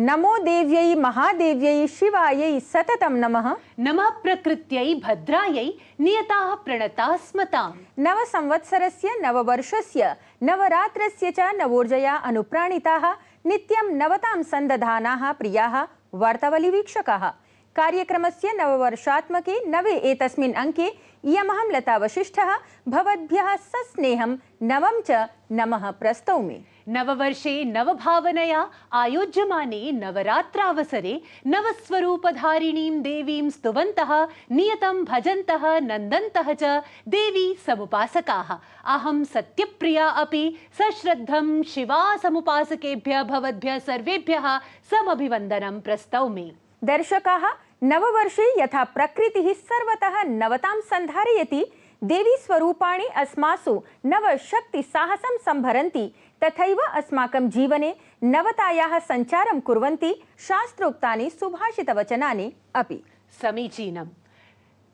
नमो देव्यै महादेव्यै शिवायै सततं नमः। नमः प्रकृत्यै भद्रायै नियताः प्रणताः स्मताम्। नवसंवत्सरस्य नववर्षस्य नवरात्रस्य च नवोर्जया अनुप्राणिताः नित्यं नवतां सन्दधानाः प्रियाः वार्तावलीवीक्षकाः। कार्यक्रमस्य नववर्षात्मके नवे एतस्मिन् अंके इयमहं लता वशिष्ठः भवद्भ्यः सस्नेहं नवं च नमः प्रस्तौमि। नववर्षे नवभावनया आयोज्यमाने नवरात्रावसरे नवस्वरूपधारिणीं देवीं स्तुवन्तः नियतं भजन्तः नन्दन्तः च देवी समुपासकाः। अहं सत्यप्रिया अपि सश्रद्धं शिवा समुपासकेभ्यः भवद्भ्यः सर्वेभ्यः समभिवन्दनं प्रस्तौमि। दर्शकाः, नववर्षे यथा प्रकृतिः सर्वतः नवतां सन्धारयति, देवी स्वरूपाणि अस्मासु नवशक्ति साहसं संभरन्ति, तथैव अस्माकं जीवने नवतायाः संचारं कुर्वन्ति शास्त्रोक्तानि सुभाषितवचनानि अपि। समीचीनम्।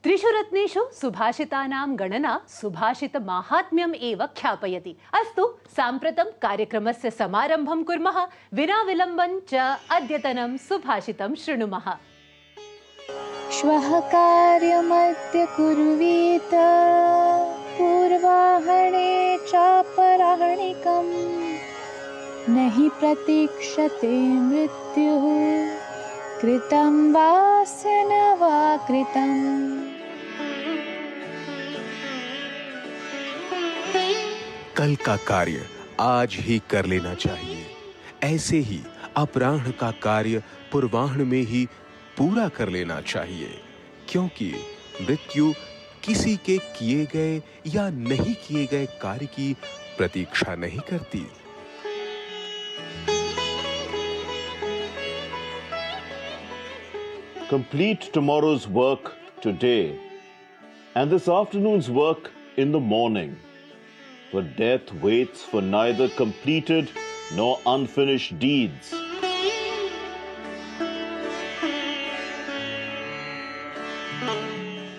त्रिषु रत्नेषु सुभाषितानां गणना सुभाषितमाहात्म्यम् एव ख्यापयति। अस्तु, साम्प्रतं कार्यक्रमस्य समारम्भं कुर्मः। विना विलम्बं च अद्यतनं सुभाषितं शृणुमः। श्वः कार्यमद्य कुर्वीत पूर्वाह्णे चापराह्णिकम् न हि प्रतीक्षते मृत्युः कृतं वास्य न वा कृतम्। कल का कार्य आज ही कर लेना चाहिए। ऐसे ही अपराह्न का कार्य पूर्वाह्न में ही पूरा कर लेना चाहिए, क्योंकि मृत्यु किसी के किए गए या नहीं किए गए कार्य की प्रतीक्षा नहीं करती। Complete tomorrow's work today and this afternoon's work in the morning, for death waits for neither completed nor unfinished deeds.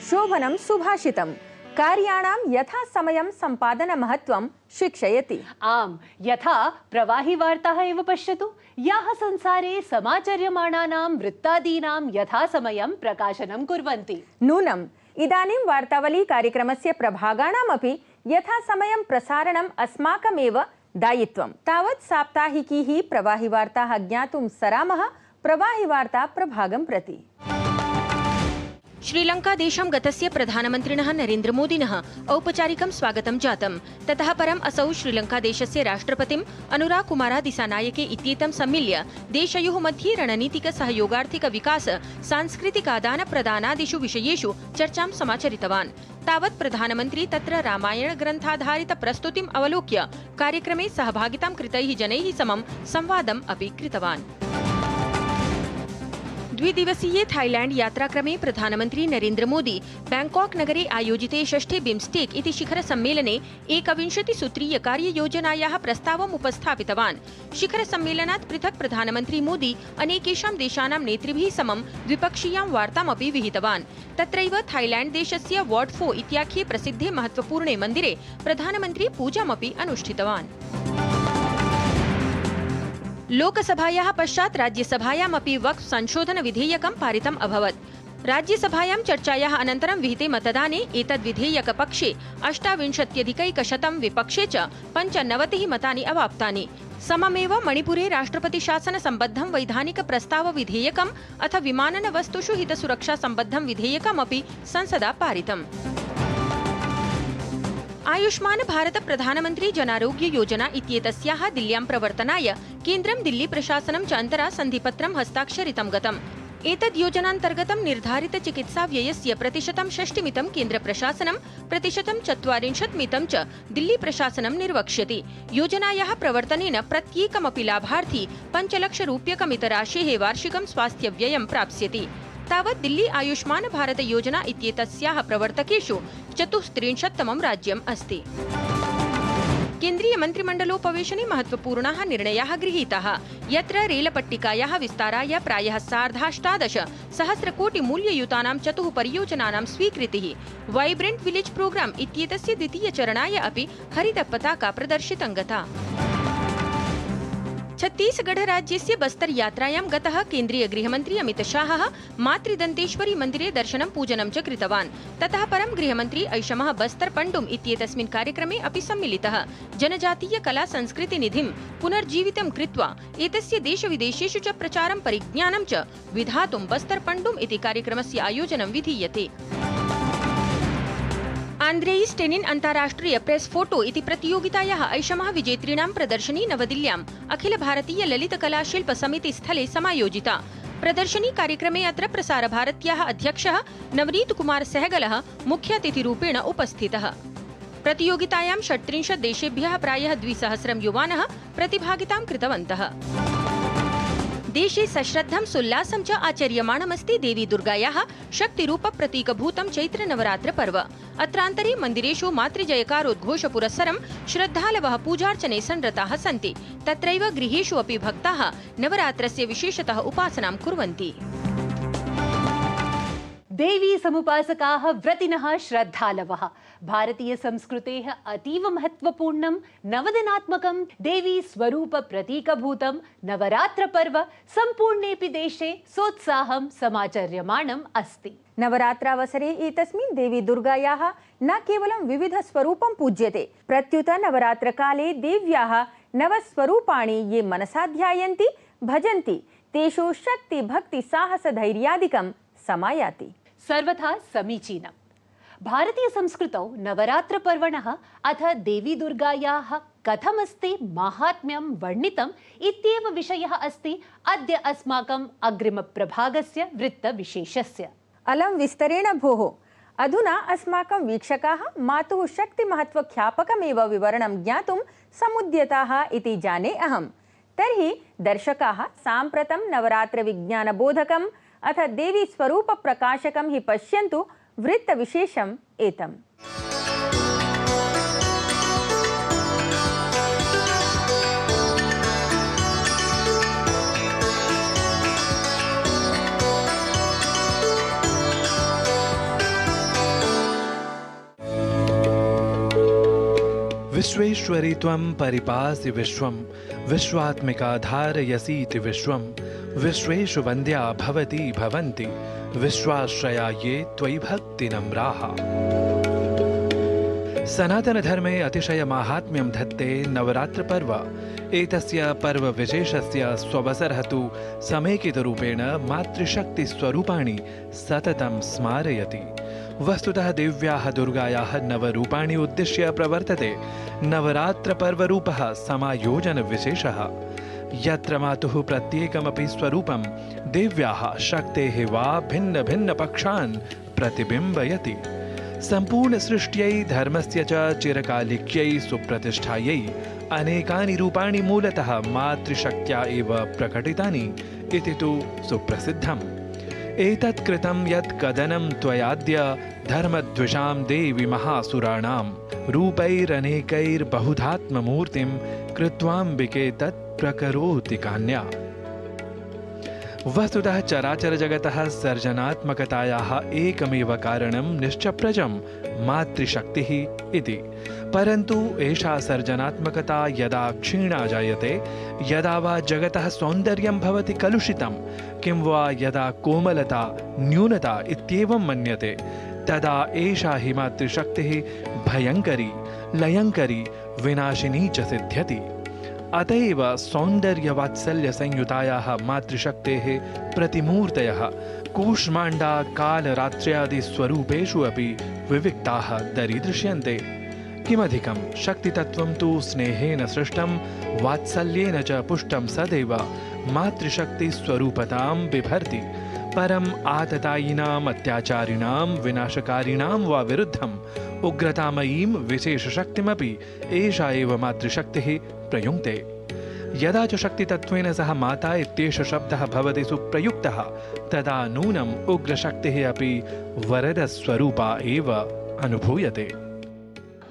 शोभनं सुभाषितं कार्याणां यथा समयं सम्पादनमहत्त्वं शिक्षयति। आम्, यथा प्रवाही वार्ताः एव पश्यतु, याः संसारे समाचर्यमाणानां वृत्तादीनां यथा समयं प्रकाशनं कुर्वन्ति। नूनम् इदानीं वार्तावली कार्यक्रमस्य प्रभागाणामपि यथा समयं प्रसारणम् अस्माकमेव दायित्वं। तावत् साप्ताहिकीः प्रवाही वार्ताः ज्ञातुं सरामः प्रवाही वार्ता प्रभागं प्रति। श्रीलंका देशं गतस्य प्रधानमन्त्रिणः नरेन्द्रमोदिनः औपचारिकं स्वागतं जातं। ततः परम् असौ श्रीलंका देशस्य राष्ट्रपतिम् अनुरा कुमारा दिसानायके इत्येतं सम्मिल्य देशयोः मध्ये रणनीतिक सहयोगार्थिक विकास सांस्कृतिकादान प्रदानादिषु विषयेषु चर्चां समाचरितवान्। तावत् प्रधानमन्त्री तत्र रामायण ग्रन्थाधारित प्रस्तुतिम् अवलोक्य कार्यक्रमे सहभागितां कृतैः जनैः समं संवादम् अपि कृतवान्। द्विदिवसीये थाईलैंड यात्राक्रमे प्रधानमन्त्री नरेन्द्र मोदी बैंकॉक नगरे आयोजिते षष्ठे बिम्स्टेक इति शिखर सम्मेलने 21 सूत्रीय कार्ययोजनायाः प्रस्तावम् उपस्थापितवान्। शिखर सम्मेलनात् पृथक् प्रधानमन्त्री मोदी अनेकेषां देशानां नेतृभिः समं द्विपक्षीयां वार्तामपि विहितवान्। तत्रैव थाईलैंड देशस्य वाट फो इत्याख्ये प्रसिद्धे महत्वपूर्णे मन्दिरे प्रधानमन्त्री पूजामपि अनुष्ठितवान्। लोकसभायाः पश्चात् राज्यसभायामपि वक्फ संशोधन विधेयकं पारितम् अभवत्। राज्यसभायां चर्चायाः अनन्तरं विहिते मतदाने एतद् विधेयकपक्षे 28,100 विपक्षे च 95 मतानि अवाप्तानि। सममेव मणिपुरे राष्ट्रपतिशासन सम्बद्धं वैधानिक प्रस्ताव विधेयकम् अथ विमानन वस्तुषु हितसुरक्षा सम्बद्धं विधेयकमपि संसदा पारितम्। आयुष्मान भारत प्रधानमन्त्री जनारोग्य योजना इत्येतस्याः दिल्ल्यां प्रवर्तनाय केन्द्रं दिल्ली प्रशासनं च अन्तरा सन्धिपत्रं हस्ताक्षरितं गतम्। एतद् योजनान्तर्गतं निर्धारित चिकित्सा व्ययस्य 60% केन्द्र प्रशासनं 40% च दिल्ली प्रशासनं निर्वक्ष्यति। योजनायाः प्रवर्तनेन प्रत्येकमपि लाभार्थी 5 लाख रूप्यकमितराशेः वार्षिकं स्वास्थ्य व्ययं प्राप्स्यति। तावत् दिल्ली आयुष्मान भारत योजना इत्येतस्याः प्रवर्तकेषु 34तमं राज्यम् अस्ति। केन्द्रीय मन्त्रिमण्डलोपवेशने महत्वपूर्णाः निर्णयाः गृहीताः, यत्र रेलपट्टिकायाः विस्ताराय प्रायः 18,500 कोटि मूल्ययुतानां 4 परियोजनानां स्वीकृतिः। वाइब्रेंट विलेज प्रोग्राम इत्येतस्य द्वितीयचरणाय अपि हरितपताका प्रदर्शितं गता। छत्तीसगढ़ राज्यस्य बस्तर यात्रायां गतः केन्द्रीय गृहमन्त्री अमितशाहः मातृदन्तेश्वरी मन्दिरे दर्शनं पूजनं च कृतवान्। ततः परं गृहमन्त्री ऐषमः बस्तर पण्डुम् इत्येतस्मिन् कार्यक्रमे अपि सम्मिलितः। जनजातीय कला संस्कृतिनिधिं पुनर्जीवितं कृत्वा एतस्य देशविदेशेषु च प्रचारं परिज्ञानं च विधातुं बस्तर पण्डुम् इति कार्यक्रमस्य आयोजनं विधीयते। आन्द्रेई स्टेनिन् अन्ताराष्ट्रिय प्रेस फोटो इति प्रतियोगितायाः ऐषमः विजेतॄणां प्रदर्शनी नवदिल्ल्याम् अखिल भारतीय ललित कला शिल्प समिति स्थले समायोजिता। प्रदर्शनी कार्यक्रमे अत्र प्रसारभारत्याः अध्यक्षः नवनीत कुमार सहगलः मुख्यातिथिरूपेण उपस्थितः। प्रतियोगितायां 36 देशेभ्यः प्रायः 200 युवानः प्रतिभागितां कृतवन्तः। देशे सश्रद्धं सोल्लासं च आचर्यमाणमस्ति देवी दुर्गायाः शक्तिरूप प्रतीकभूतं चैत्रनवरात्र पर्व। अत्रान्तरे मन्दिरेषु मातृजयकारोद्घोषपुरस्सरं श्रद्धालवः पूजार्चने संरताः सन्ति। तत्रैव गृहेषु अपि भक्ताः नवरात्रस्य विशेषतः उपासनां कुर्वन्ति। देवी समुपासकाः व्रतिनः श्रद्धालवः भारतीय संस्कृतेः अतीव महत्वपूर्णं नवदिनात्मकं देवी स्वरूप प्रतीकभूतं नवरात्र पर्व सम्पूर्णेऽपि देशे सोत्साहं समाचर्यमाणम् अस्ति। नवरात्रावसरे एतस्मिन् देवी दुर्गायाः न केवलं विविधस्वरूपं पूज्यते, प्रत्युत नवरात्रकाले देव्याः नवस्वरूपाणि ये मनसा ध्यायन्ति भजन्ति तेषु शक्ति भक्ति साहस धैर्यादिकं समायाति। सर्वथा समीचीनम्। भारतीय संस्कृतौ नवरात्र पर्वणः अथ देवी दुर्गायाः कथमस्ति माहात्म्यं वर्णितम् इत्येव विषयः अस्ति अद्य अस्माकम् अग्रिमप्रभागस्य वृत्तविशेषस्य। अलं विस्तरेण भोः। अधुना अस्माकं वीक्षकाः मातुः शक्तिमहत्वख्यापकमेव विवरणं ज्ञातुं समुद्यताः इति जाने अहम्। तर्हि दर्शकाः साम्प्रतं नवरात्रविज्ञानबोधकम् अथ देवी स्वरूप प्रकाशकं हि पश्यन्तु वृत्तविशेषम् एतम्। विश्वेश्वरी त्वं परिपासि विश्वं विश्वात्मिका धारयसीति विश्वं विश्वेषु वन्द्या भवती भवन्ति विश्वाश्रया ये त्वयि भक्ति नम्राः। सनातन धर्मे अतिशय माहात्म्यं धत्ते नवरात्र पर्व। एतस्य पर्व विशेषस्य स्ववसरः तु समेकितरूपेण मातृशक्ति स्वरूपाणि सततं स्मारयति। वस्तुतः देव्याः दुर्गायाः नवरूपाणि उद्दिश्य प्रवर्तते नवरात्र पर्वरूपः समायोजन विशेषः। यत्र मातुः प्रत्येकमपि स्वरूपं देव्याः शक्तेः वा भिन्न भिन्न पक्षान् प्रतिबिम्बयति। सम्पूर्ण सृष्ट्यै धर्मस्य च चिरकालिक्यै सुप्रतिष्ठायै अनेकानि रूपाणि मूलतः मातृशक्त्या एव प्रकटितानि इति तु सुप्रसिद्धम्। एतत् कृतं यत् कदनं त्वयाद्य धर्मद्विषां देवी महासुराणां रूपैरनेकैर्बहुधात्ममूर्तिं कृत्वाम्बिके तत् प्रकरोति कान्या। वस्तुतः चराचर जगतः सर्जनात्मकतायाः एकमेव कारणं निश्चप्रजं मातृशक्तिः इति। परन्तु एषा सर्जनात्मकता यदा क्षीणा जायते, यदा वा जगतः सौन्दर्यं भवति कलुषितं, किं वा यदा कोमलता न्यूनता इत्येवं मन्यते, तदा एषा हि मातृशक्तिः भयङ्करी लयङ्करी विनाशिनी च सिद्ध्यति। अत एव सौन्दर्यवात्सल्यसंयुतायाः मातृशक्तेः प्रतिमूर्तयः कूष्माण्डा कालरात्र्यादिस्वरूपेषु अपि विविक्ताः दरीदृश्यन्ते। किमधिकं शक्तितत्त्वं तु स्नेहेन सृष्टं वात्सल्येन च पुष्टं सदैव मातृशक्तिस्वरूपतां बिभर्ति। परम् आततायिनाम् अत्याचारिणां विनाशकारिणां वा विरुद्धम् उग्रतामयीं विशेषशक्तिमपि एषा एव मातृशक्तिः प्रयुङ्क्ते। यदा च शक्तितत्त्वेन सह माता इत्येष शब्दः भवति सुप्रयुक्तः, तदा नूनम् उग्रशक्तिः अपि वरदस्वरूपा एव अनुभूयते।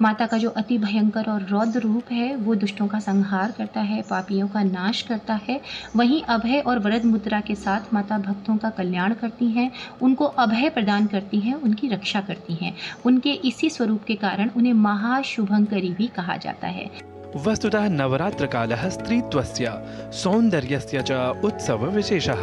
माता का जो अति भयंकर और रौद्र रूप है वो दुष्टों का संहार करता है, पापियों का नाश करता है। वहीं अभय और वरद मुद्रा के साथ माता भक्तों का कल्याण करती हैं, उनको अभय प्रदान करती हैं, उनकी रक्षा करती हैं। उनके इसी स्वरूप के कारण उन्हें महाशुभंकरी भी कहा जाता है। वस्तुतः नवरात्रकालः स्त्रीत्वस्य सौन्दर्यस्य च उत्सवविशेषः,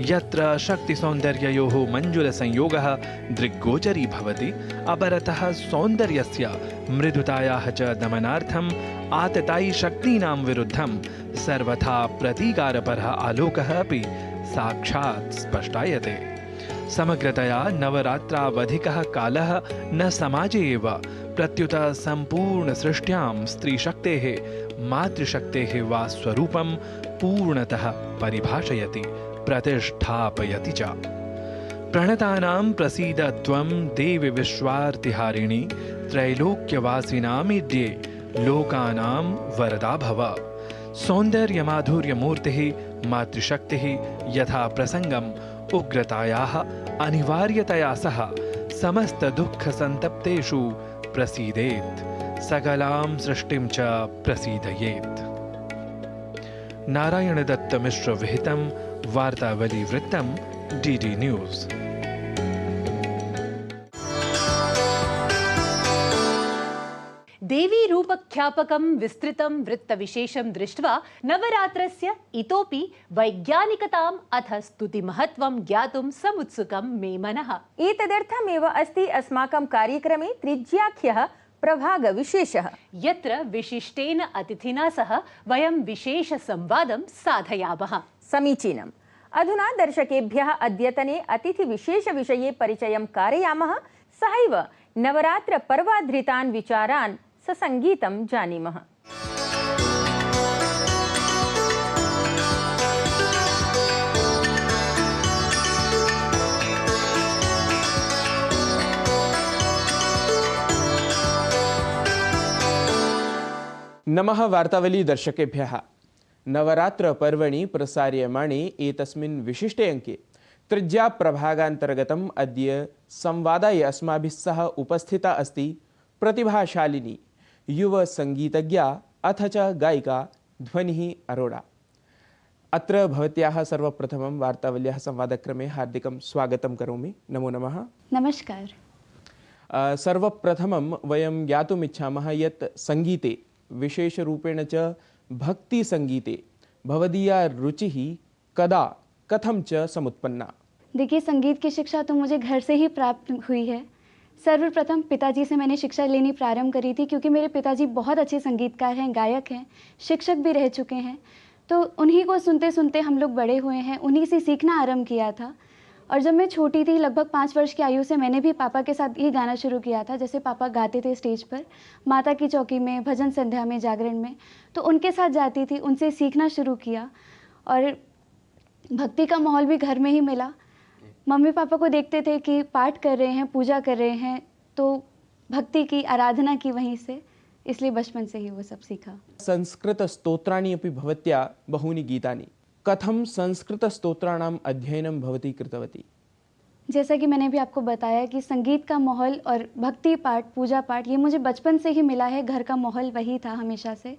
यत्र शक्तिसौन्दर्ययोः मञ्जुलसंयोगः दृग्गोचरी भवति, अपरतः सौन्दर्यस्य मृदुतायाः च दमनार्थम् आततायी शक्तीनां विरुद्धं सर्वथा प्रतीकारपरः आलोकः अपि साक्षात् स्पष्टायते। समग्रतया नवरात्रावधिकः कालः न समाजे एव प्रत्युत सम्पूर्णसृष्ट्यां स्त्रीशक्तेः मातृशक्तेः वा स्वरूपं पूर्णतः परिभाषयति, प्रतिष्ठापयति च। प्रणतानां प्रसीद त्वं देवि विश्वार्तिहारिणी, त्रैलोक्यवासिनामीड्ये लोकानां वरदा भव। सौन्दर्यमाधुर्यमूर्तिः मातृशक्तिः यथा प्रसङ्गम् उग्रतायाः अनिवार्यतया सह समस्तदुःखसन्तप्तेषु प्रसीदेत्, सकलां सृष्टिं च प्रसीदयेत्। नारायणदत्तमिश्रविहितं वार्तावलीवृत्तं DD न्यूज़। देवी रूपख्यापकं विस्तृतं वृत्तविशेषं दृष्ट्वा नवरात्रस्य इतोपि वैज्ञानिकताम् अथ स्तुतिमहत्त्वं ज्ञातुं समुत्सुकं मे मनः। एतदर्थमेव अस्ति अस्माकं कार्यक्रमे त्रिज्याख्यः प्रभागविशेषः, यत्र विशिष्टेन अतिथिना सह वयं विशेषसंवादं साधयामः। समीचीनम्। अधुना दर्शकेभ्यः अद्यतने अतिथिविशेषविषये परिचयं कारयामः, सहैव नवरात्रपर्वाधृतान् विचारान् ससङ्गीतं जानीमः। नमः वार्तावली दर्शकेभ्यः। नवरात्र पर्वणि प्रसार्यमाणे एतस्मिन् विशिष्टे अंके त्रिज्या प्रभागान्तर्गतम् अद्य संवादाय अस्माभिः सह उपस्थिता अस्ति प्रतिभाशालिनी युव संगीतज्ञा अथ च गायिका ध्वनिः अरोड़ा। अत्र भवत्याः सर्वप्रथमं वार्तावल्याः संवादक्रमे हार्दिकं स्वागतं करोमि। नमो नमः। नमस्कार। सर्वप्रथमं वयं ज्ञातुम् इच्छामः यत् संगीते विशेषरूपेण च भक्तिसङ्गीते भवदीया रुचिः कदा कथं च समुत्पन्ना? देखिए, संगीत की शिक्षा तो मुझे घर से ही प्राप्त हुई है। सर्वप्रथम पिताजी से मैंने शिक्षा लेनी प्रारंभ करी थी, क्योंकि मेरे पिताजी बहुत अच्छे संगीतकार हैं, गायक हैं, शिक्षक भी रह चुके हैं। तो उन्हीं को सुनते सुनते हम लोग बड़े हुए हैं, उन्हीं से सीखना आरंभ किया था। और जब मैं छोटी थी, लगभग 5 वर्ष की आयु से, मैंने भी पापा के साथ ही गाना शुरू किया था। जैसे पापा गाते थे स्टेज पर, माता की चौकी में, भजन संध्या में, जागरण में, तो उनके साथ जाती थी, उनसे सीखना शुरू किया। और भक्ति का माहौल भी घर में ही मिला। मम्मी पापा को देखते थे कि पाठ कर रहे हैं, पूजा कर रहे हैं, तो भक्ति की, आराधना की वहीं से, इसलिए बचपन से ही वो सब सीखा। संस्कृत स्तोत्राणि अपि भवत्या बहूनि गीतानि। कथं संस्कृत स्तोत्राणाम् अध्ययनं भवती कृतवती? जैसा कि मैंने भी आपको बताया कि संगीत का माहौल और भक्ति पाठ, पूजा पाठ, ये मुझे बचपन से ही मिला है। घर का माहौल वही था हमेशा से।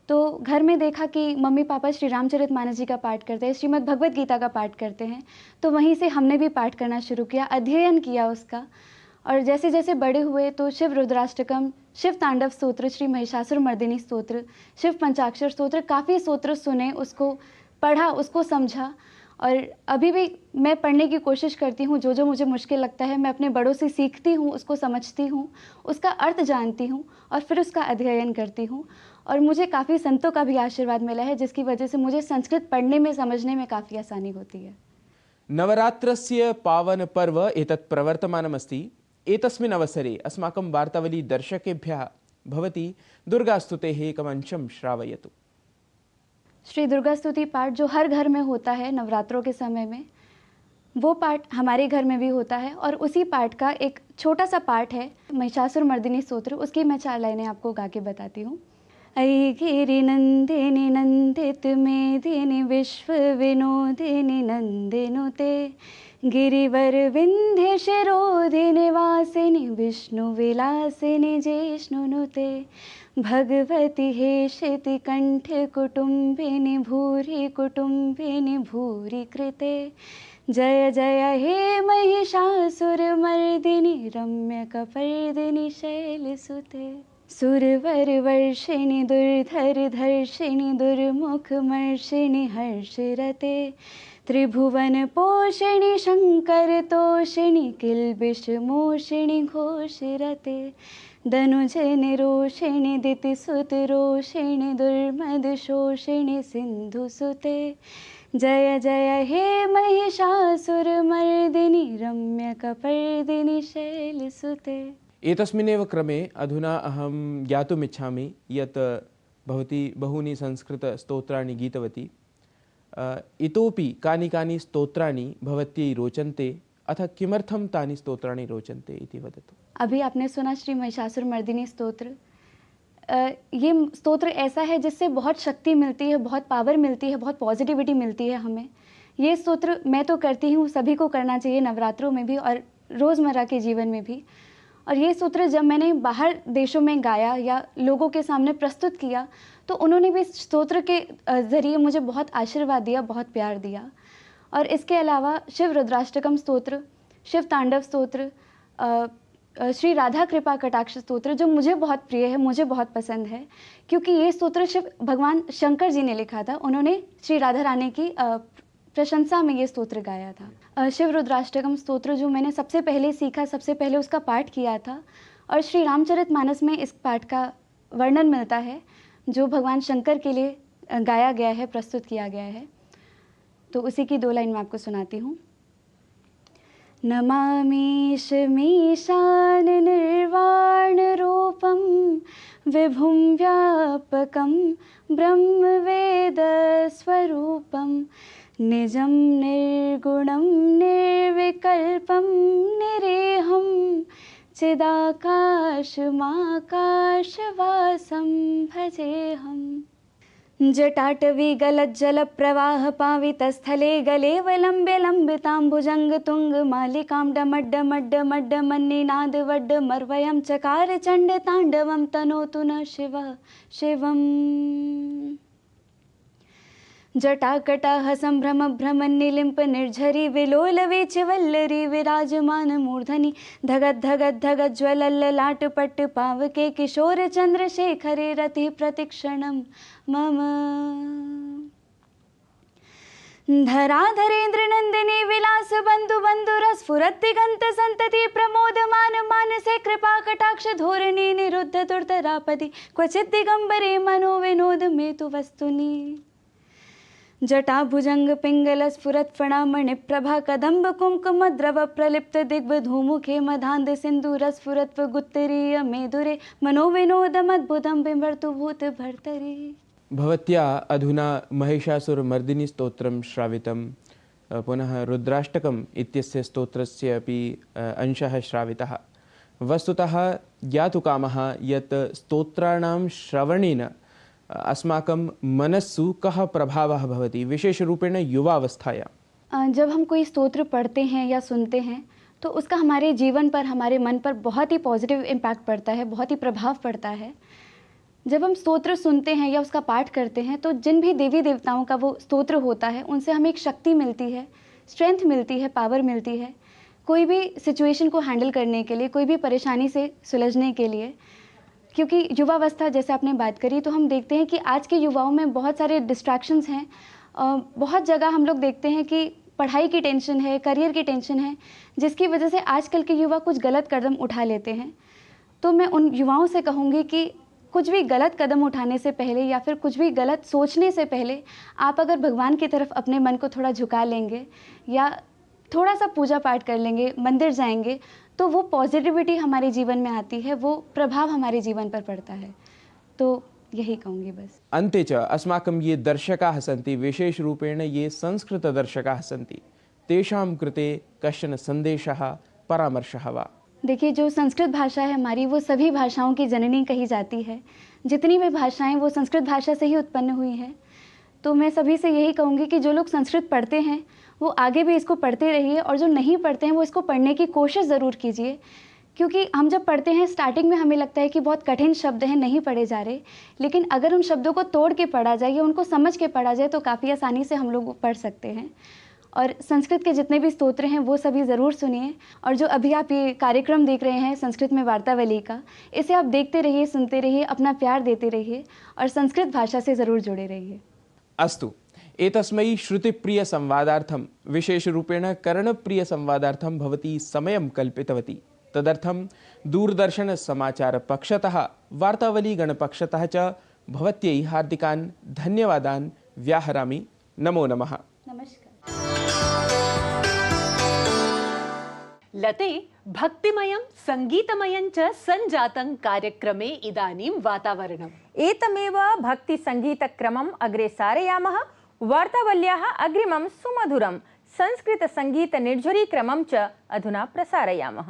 तो घर में देखा कि मम्मी पापा श्री रामचरितमानस जी का पाठ करते हैं, श्रीमद् भगवत गीता का पाठ करते हैं, तो वहीं से हमने भी पाठ करना शुरू किया, अध्ययन किया उसका। और जैसे जैसे बड़े हुए तो शिव रुद्राष्टकम, शिव तांडव स्तोत्र, श्री महिषासुर मर्दिनी स्तोत्र, शिव पंचाक्षर स्तोत्र, काफ़ी स्तोत्र सुने, उसको पढ़ा, उसको समझा। और अभी भी मैं पढ़ने की कोशिश करती हूँ। जो जो मुझे मुश्किल लगता है, मैं अपने बड़ों से सीखती हूँ, उसको समझती हूँ, उसका अर्थ जानती हूँ और फिर उसका अध्ययन करती हूँ। और मुझे काफ़ी संतों का भी आशीर्वाद मिला है, जिसकी वजह से मुझे संस्कृत पढ़ने में, समझने में काफ़ी आसानी होती है। नवरात्रस्य पावन पर्व एतत् प्रवर्तमानमस्ति। एतस्मिन् अवसरे अस्माकं वार्तावली दर्शकेभ्यः भवती दुर्गास्तुतेः एकमंशं श्रावयतु। श्री दुर्गा स्तुति पाठ जो हर घर में होता है नवरात्रों के समय में, वो पाठ हमारे घर में भी होता है। और उसी पाठ का एक छोटा सा पाठ है महिषासुर मर्दिनी स्तोत्र, उसकी मैं 4 लाइनें आपको गा के बताती हूँ। ऐ गिरि नंदिनी नंदित मेदिनी विश्व विनोदिनी नंदिनुते, गिरिवर विंध्य शिरोधिनि वासिनी विष्णु विलासिनी जिष्णुनुते, भगवती हेशिति कंठ कुटुंबिनी भूरि कुटुंबिनी भूरि कृते, जय जय हे महिषासुर मर्दिनी रम्य कपर्दिनी शैलसुते। सुरवर वर्षिणि दुर्धर धर्षिणि दुर्मुखमर्षिणि हर्षरते त्रिभुवन पोषिणि शंकर तोषिणि किल्बिषमोषिणि घोषरते धनुजनि रोषिणि दितिसुत रोषिणि दुर्मदशोषिणि सिन्धुसुते जय जय हे महिषासुरमर्दिनि रम्यकपर्दिनि शैलसुते। एतस्मिन्नेव क्रमे अधुना अहं ज्ञातुमिच्छामि यत् भवती बहूनि संस्कृतस्तोत्राणि गीतवती। इतोपि कानि स्तोत्राणि भवत्यै रोचन्ते अथ किमर्थं तानि स्तोत्राणि रोचन्ते इति वदतु। अभी आपने सुना श्री महिषासुरमर्दिनी स्तोत्र। ये स्तोत्र ऐसा है जिससे बहुत शक्ति मिलती है, बहुत पावर मिलती है, बहुत पॉजिटिविटी मिलती है हमें। ये स्तोत्र मैं तो करती हूँ, सभी को करना चाहिए, नवरात्रों में भी और रोज़मर्रा के जीवन में भी। और ये सूत्र जब मैंने बाहर देशों में गाया या लोगों के सामने प्रस्तुत किया तो उन्होंने भी इस स्तोत्र के ज़रिए मुझे बहुत आशीर्वाद दिया, बहुत प्यार दिया। और इसके अलावा शिव रुद्राष्टकम स्तोत्र, शिव तांडव स्तोत्र, श्री राधा कृपा कटाक्ष स्तोत्र जो मुझे बहुत प्रिय है, मुझे बहुत पसंद है, क्योंकि ये स्तोत्र शिव भगवान शंकर जी ने लिखा था। उन्होंने श्री राधा रानी की प्रशंसा में ये स्तोत्र गाया था। शिव रुद्राष्टकम स्तोत्र जो मैंने सबसे पहले सीखा, सबसे पहले उसका पाठ किया था और श्री रामचरितमानस में इस पाठ का वर्णन मिलता है जो भगवान शंकर के लिए गाया गया है, प्रस्तुत किया गया है। तो उसी की 2 लाइन मैं आपको सुनाती हूँ। नमामीश मीशान निर्वाण रूपम विभुम व्यापकम ब्रह्म वेद स्वरूपम निजं निर्गुणं निर्विकल्पं निरेहं चिदाकाशमाकाशवासं भजेऽहम्। जटाटवी गलज्जल प्रवाह पावितस्थले गले वलम्ब्य लम्बिताम्बुजंग तुंग मालिकां डमड्डमड्डमड्ड मन्निनाद वड्ड मर्वयं चकार चंड तांडवं तनोतु न शिवः शिवम्। जटाकटाह संभ्रम भ्रम निलिम्प निर्झरी विलोल वीचवल्लरी विराजमान मूर्धनि धगत धगत धगत ज्वलल्ललाट पट्ट पावके किशोर चंद्रशेखरे रति प्रतिक्षणम मम। धराधरेन्द्र नंदिनी विलास बंधु बंधुर स्फुरत दिगंत संतति प्रमोदमान मानसे कृपा कटाक्ष धोरणी निरुद्ध दुर्धरापति क्वचित दिगंबरे मनो विनोद मेतु वस्तुनि। जटा भुजंग पिंगल स्फुरत फणामणि प्रभा कदम्ब कुंकुम द्रव प्रलिप्त दिग्व धूमुखे मधांध सिंधुर स्फुरत्व गुत्तरीय मेधुरे मनोविनोदमद्भुतं बिंबर्तु भूत भर्तरि। भवत्या अधुना महिषासुरमर्दिनी स्तोत्रं श्रावितं, पुनः रुद्राष्टकम् इत्यस्य स्तोत्रस्य अपि अंशः श्रावितः। वस्तुतः ज्ञातुकामः यत् स्तोत्राणां श्रवणेन अस्माकं मनस्सु कः प्रभावः भवति, विशेषरूपेण युवावस्थायां। जब हम कोई स्तोत्र पढ़ते हैं या सुनते हैं तो उसका हमारे जीवन पर, हमारे मन पर बहुत ही पॉजिटिव इम्पैक्ट पड़ता है, बहुत ही प्रभाव पड़ता है। जब हम स्तोत्र सुनते हैं या उसका पाठ करते हैं तो जिन भी देवी देवताओं का वो स्तोत्र होता है उनसे हमें एक शक्ति मिलती है, स्ट्रेंथ मिलती है, पावर मिलती है कोई भी सिचुएशन को हैंडल करने के लिए, कोई भी परेशानी से सुलझने के लिए। क्योंकि युवावस्था जैसे आपने बात करी तो हम देखते हैं कि आज के युवाओं में बहुत सारे डिस्ट्रैक्शंस हैं। बहुत जगह हम लोग देखते हैं कि पढ़ाई की टेंशन है, करियर की टेंशन है, जिसकी वजह से आजकल के युवा कुछ गलत कदम उठा लेते हैं। तो मैं उन युवाओं से कहूँगी कि कुछ भी गलत कदम उठाने से पहले या फिर कुछ भी गलत सोचने से पहले आप अगर भगवान की तरफ अपने मन को थोड़ा झुका लेंगे या थोड़ा सा पूजा पाठ कर लेंगे, मंदिर जाएंगे, तो वो पॉजिटिविटी हमारे जीवन में आती है, वो प्रभाव हमारे जीवन पर पड़ता है। तो यही कहूँगी बस। अन्ते च अस्माकं ये दर्शकाः सन्ति, विशेषरूपेण ये संस्कृतदर्शकाः सन्ति, तेषां कृते कश्चन सन्देशः, परामर्शः वा? देखिए, जो संस्कृत भाषा है हमारी वो सभी भाषाओं की जननी कही जाती है। जितनी भी भाषाएं वो संस्कृत भाषा से ही उत्पन्न हुई हैं। तो मैं सभी से यही कहूँगी कि जो लोग संस्कृत पढ़ते हैं वो आगे भी इसको पढ़ते रहिए और जो नहीं पढ़ते हैं वो इसको पढ़ने की कोशिश ज़रूर कीजिए। क्योंकि हम जब पढ़ते हैं स्टार्टिंग में हमें लगता है कि बहुत कठिन शब्द हैं, नहीं पढ़े जा रहे, लेकिन अगर उन शब्दों को तोड़ के पढ़ा जाए या उनको समझ के पढ़ा जाए तो काफ़ी आसानी से हम लोग पढ़ सकते हैं। और संस्कृत के जितने भी स्तोत्र हैं वो सभी ज़रूर सुनिए। और जो अभी आप ये कार्यक्रम देख रहे हैं संस्कृत में वार्तावली का, इसे आप देखते रहिए, सुनते रहिए, अपना प्यार देते रहिए और संस्कृत भाषा से ज़रूर जुड़े रहिए। अस्तु, एतस्मै श्रुतिप्रिय संवादार्थं विशेषरूपेण कर्णप्रिय संवादार्थं भवती समयं कल्पितवती। तदर्थं दूरदर्शन समाचार पक्षतः वार्तावली गणपक्षतः च भवत्यै हार्दिकान् धन्यवादान् व्याहरामि। नमो नमः। नमस्कार। लते भक्तिमयं संगीतमयं च संजातं कार्यक्रमे इदानीं वातावरणम्। एतमेव भक्तिसङ्गीतक्रमम् अग्रे सारयामः। वार्तावल्याः अग्रिमं सुमधुरं संस्कृतसङ्गीतनिर्झरीक्रमं च अधुना प्रसारयामः।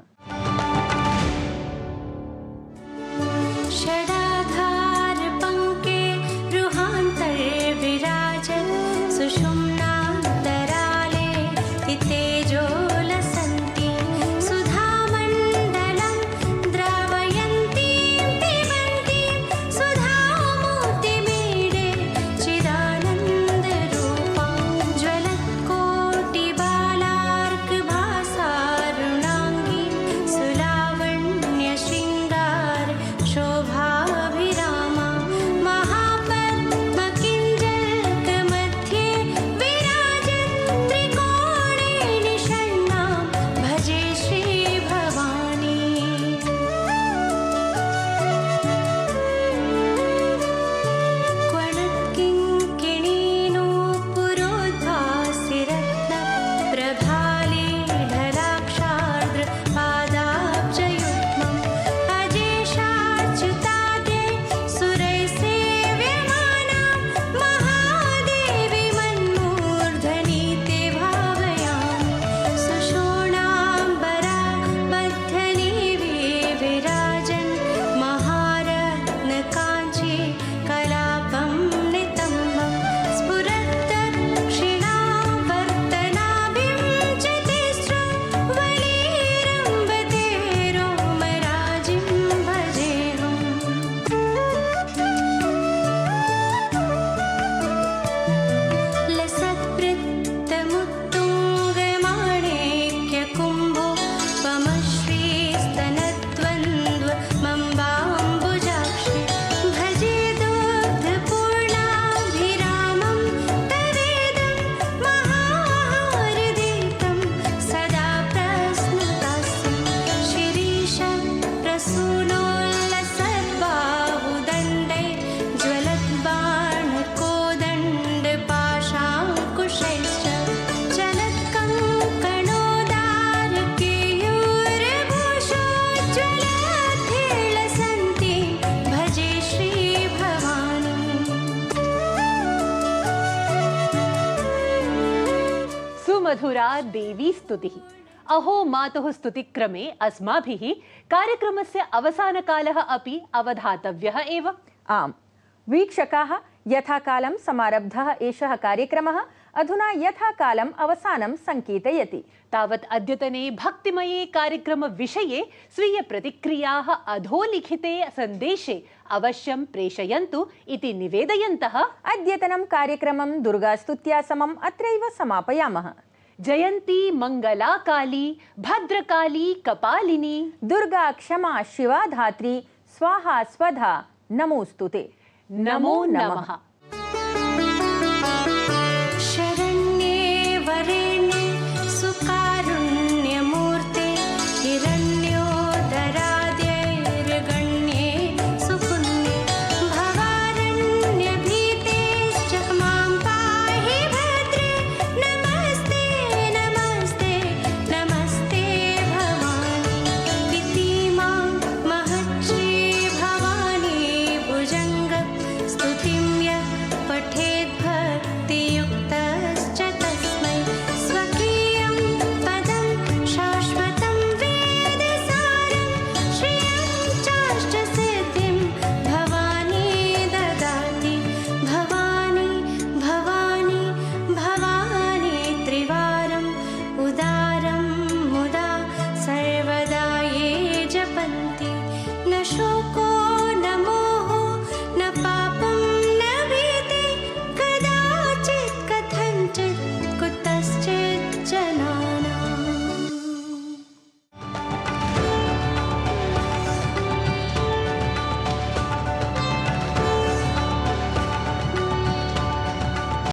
मधुरा देवी स्तुतिः। अहो मातुः स्तुतिक्रमे अस्माभिः कार्यक्रमस्य अवसानकालः अपि अवधातव्यः एव। आम् वीक्षकाः, यथाकालं समारब्धः एषः कार्यक्रमः अधुना यथाकालम् अवसानं संकेतयति। तावत् अद्यतने भक्तिमये कार्यक्रमविषये स्वीय प्रतिक्रियाः अधोलिखिते सन्देशे अवश्यं प्रेषयन्तु इति निवेदयन्तः अद्यतनं कार्यक्रमं दुर्गास्तुत्या समम् अत्रैव समापयामः। जयन्ती मंगला काली भद्रकाली कपालिनी दुर्गा क्षमा शिवा धात्री स्वाहा स्वधा नमोस्तुते। नमो नमः।